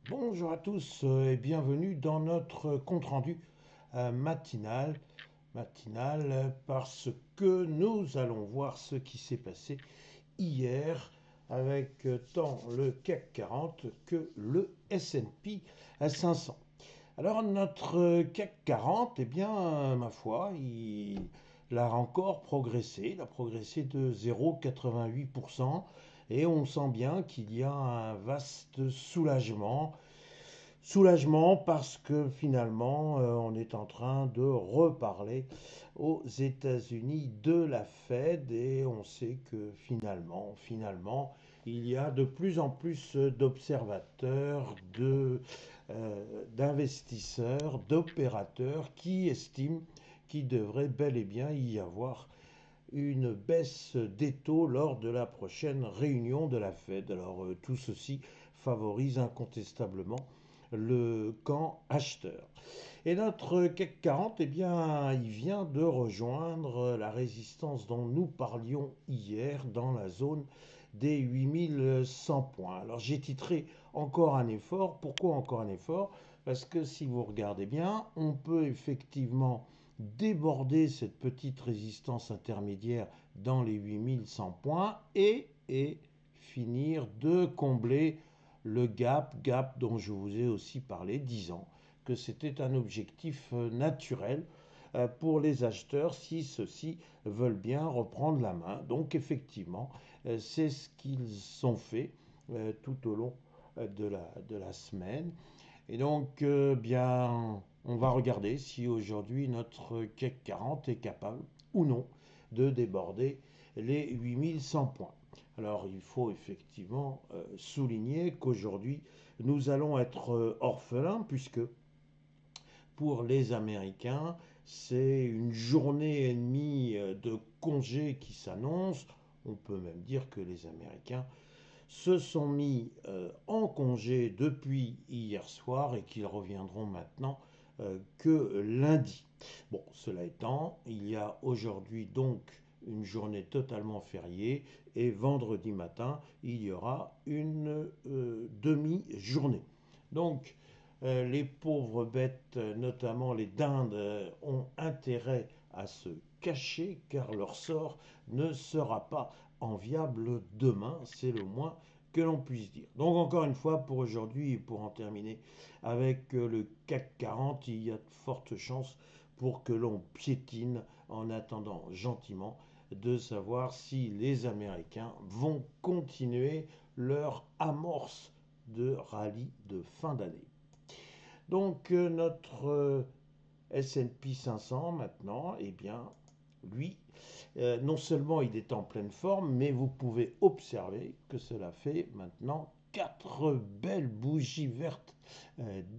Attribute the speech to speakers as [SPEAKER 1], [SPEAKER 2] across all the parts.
[SPEAKER 1] Bonjour à tous et bienvenue dans notre compte-rendu matinal parce que nous allons voir ce qui s'est passé hier avec tant le CAC 40 que le S&P 500. Alors notre CAC 40, eh bien, ma foi, il a encore progressé. Il a progressé de 0,88% et on sent bien qu'il y a un vaste soulagement. Soulagement parce que finalement, on est en train de reparler aux États-Unis de la Fed et on sait que finalement, il y a de plus en plus d'observateurs, d'investisseurs, d'opérateurs qui estiment qu'il devrait bel et bien y avoir une baisse des taux lors de la prochaine réunion de la Fed. Alors tout ceci favorise incontestablement le camp acheteur. Et notre CAC 40, eh bien, il vient de rejoindre la résistance dont nous parlions hier dans la zone des 8100 points. Alors j'ai titré encore un effort. Pourquoi encore un effort? Parce que si vous regardez bien, on peut effectivement déborder cette petite résistance intermédiaire dans les 8100 points et finir de combler le gap dont je vous ai aussi parlé, disant que c'était un objectif naturel pour les acheteurs si ceux-ci veulent bien reprendre la main. Donc effectivement, c'est ce qu'ils ont fait tout au long de la semaine. Et donc, bien, on va regarder si aujourd'hui notre CAC 40 est capable ou non de déborder les 8100 points. Alors, il faut effectivement souligner qu'aujourd'hui, nous allons être orphelins puisque pour les Américains, c'est une journée et demie de congé qui s'annonce. On peut même dire que les Américains se sont mis en congé depuis hier soir et qu'ils reviendront maintenant que lundi. Bon, cela étant, il y a aujourd'hui donc une journée totalement fériée et vendredi matin, il y aura une demi-journée. Donc, les pauvres bêtes, notamment les dindes, ont intérêt à se cacher car leur sort ne sera pas enviable demain, c'est le moins que l'on puisse dire. Donc encore une fois, pour aujourd'hui et pour en terminer avec le CAC 40, il y a de fortes chances pour que l'on piétine en attendant gentiment de savoir si les Américains vont continuer leur amorce de rallye de fin d'année. Donc notre S&P 500 maintenant, eh bien, lui, non seulement il est en pleine forme, mais vous pouvez observer que cela fait maintenant quatre belles bougies vertes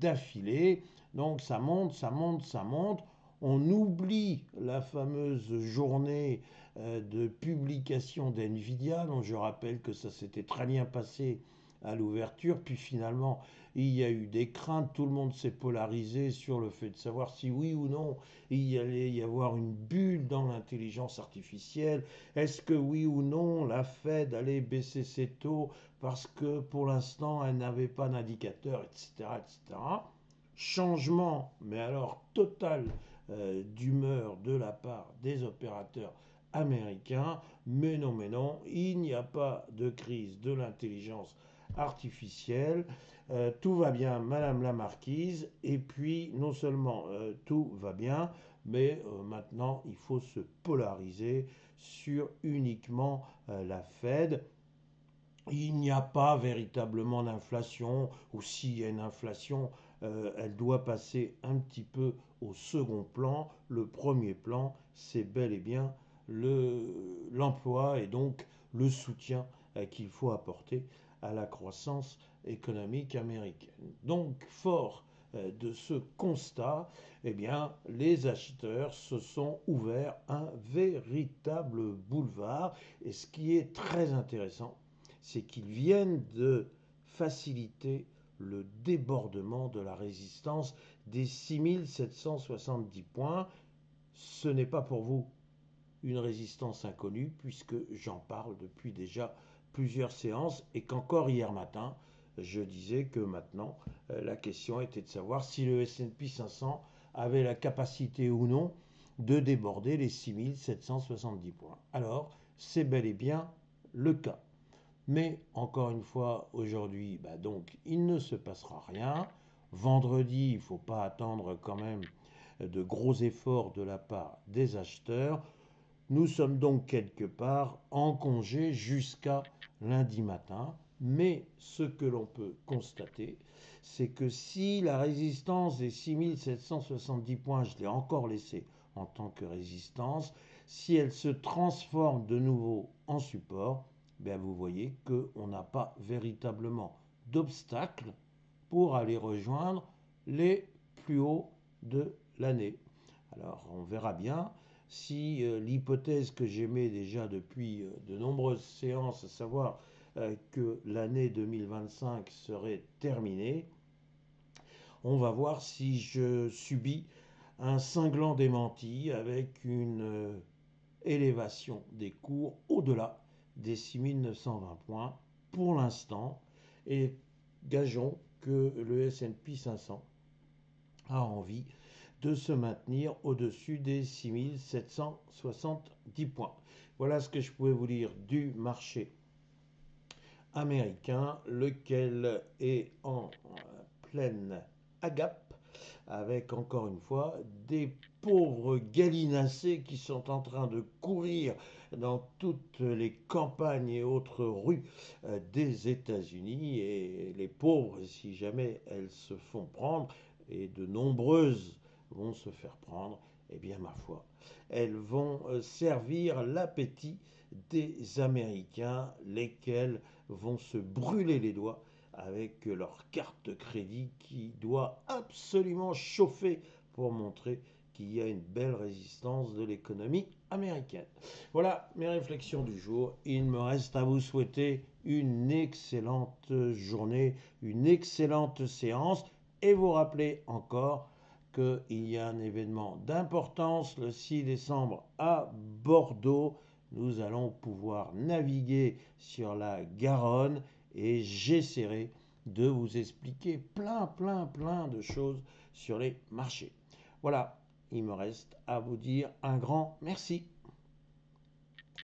[SPEAKER 1] d'affilée. Donc ça monte, ça monte, ça monte. On oublie la fameuse journée de publication d'NVIDIA, dont je rappelle que ça s'était très bien passé à l'ouverture, puis finalement il y a eu des craintes, tout le monde s'est polarisé sur le fait de savoir si oui ou non il allait y avoir une bulle dans l'intelligence artificielle, est-ce que oui ou non la Fed allait baisser ses taux parce que pour l'instant elle n'avait pas d'indicateur, etc., etc. Changement, mais alors total d'humeur de la part des opérateurs américains, mais non, il n'y a pas de crise de l'intelligence artificielle. Tout va bien, Madame la Marquise. Et puis, non seulement tout va bien, mais maintenant, il faut se polariser sur uniquement la Fed. Il n'y a pas véritablement d'inflation, ou s'il y a une inflation, elle doit passer un petit peu au second plan. Le premier plan, c'est bel et bien l'emploi et donc le soutien qu'il faut apporter à la croissance économique américaine. Donc, fort de ce constat, eh bien, les acheteurs se sont ouverts un véritable boulevard. Et ce qui est très intéressant, c'est qu'ils viennent de faciliter le débordement de la résistance des 6770 points. Ce n'est pas pour vous une résistance inconnue, puisque j'en parle depuis déjà plusieurs séances et qu'encore hier matin, je disais que maintenant, la question était de savoir si le S&P 500 avait la capacité ou non de déborder les 6770 points. Alors, c'est bel et bien le cas. Mais encore une fois, aujourd'hui, donc, il ne se passera rien. Vendredi, il ne faut pas attendre quand même de gros efforts de la part des acheteurs. Nous sommes donc quelque part en congé jusqu'à lundi matin. Mais ce que l'on peut constater, c'est que si la résistance des 6770 points, je l'ai encore laissée en tant que résistance, si elle se transforme de nouveau en support, vous voyez qu'on n'a pas véritablement d'obstacle pour aller rejoindre les plus hauts de l'année. Alors on verra bien si l'hypothèse que j'émets déjà depuis de nombreuses séances, à savoir que l'année 2025 serait terminée, on va voir si je subis un cinglant démenti avec une élévation des cours au-delà des 6920 points pour l'instant, et gageons que le S&P 500 a envie de se maintenir au-dessus des 6770 points. Voilà ce que je pouvais vous dire du marché américain, lequel est en pleine agape, avec encore une fois des pauvres gallinacés qui sont en train de courir dans toutes les campagnes et autres rues des États-Unis. Et les pauvres, si jamais elles se font prendre, et de nombreuses vont se faire prendre, eh bien ma foi, elles vont servir l'appétit des Américains, lesquels vont se brûler les doigts avec leur carte de crédit qui doit absolument chauffer pour montrer qu'il y a une belle résistance de l'économie américaine. Voilà mes réflexions du jour. Il me reste à vous souhaiter une excellente journée, une excellente séance, et vous rappeler encore qu'il y a un événement d'importance le 6 décembre à Bordeaux. Nous allons pouvoir naviguer sur la Garonne et j'essaierai de vous expliquer plein de choses sur les marchés. Voilà, il me reste à vous dire un grand merci.